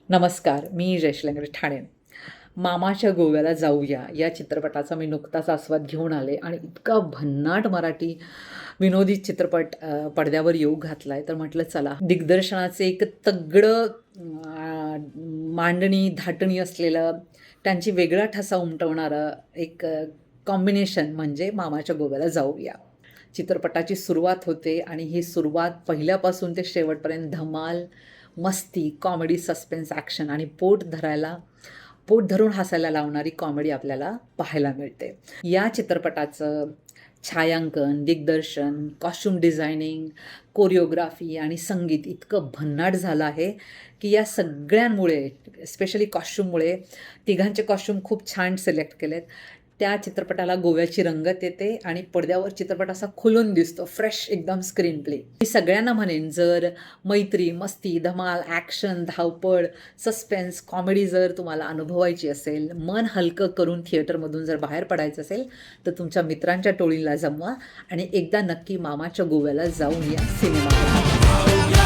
नमस्कार, मी जयश्री ठाणे. मामाच्या गोव्याला जाऊया या चित्रपटाचा मी नुकताच आस्वाद घेऊन आले आणि इतका भन्नाट मराठी विनोदी चित्रपट पडद्यावर येऊ घातला आहे. तर म्हटलं चला दिग्दर्शनाचे एक तगडं मांडणी धाटणी असलेलं त्यांची वेगळा ठसा उमटवणारं एक कॉम्बिनेशन म्हणजे मामाच्या गोव्याला जाऊया. चित्रपटाची सुरुवात होते आणि ही सुरुवात पहिल्यापासून ते शेवटपर्यंत धमाल, मस्ती, कॉमेडी, सस्पेन्स, ॲक्शन आणि पोट धरून हसायला लावणारी कॉमेडी आपल्याला पाहायला मिळते. या चित्रपटाचं छायांकन, दिग्दर्शन, कॉस्ट्यूम डिझायनिंग, कोरिओग्राफी आणि संगीत इतकं भन्नाट झालं आहे की या सगळ्यांमुळे स्पेशली कॉस्ट्यूममुळे तिघांचे कॉस्ट्यूम खूप छान सिलेक्ट केलेत. त्या चित्रपटाला गोव्याची रंगत येते आणि पडद्यावर चित्रपट असा खुलून दिसतो, फ्रेश एकदम स्क्रीन प्ले. मी सगळ्यांना म्हणेन, जर मैत्री, मस्ती, धमाल, ॲक्शन, धावपळ, सस्पेन्स, कॉमेडी जर तुम्हाला अनुभवायची असेल, मन हलकं करून थिएटरमधून जर बाहेर पडायचं असेल, तर तुमच्या मित्रांच्या टोळीला जमवा आणि एकदा नक्की मामाच्या गोव्याला जाऊन या सिनेमा.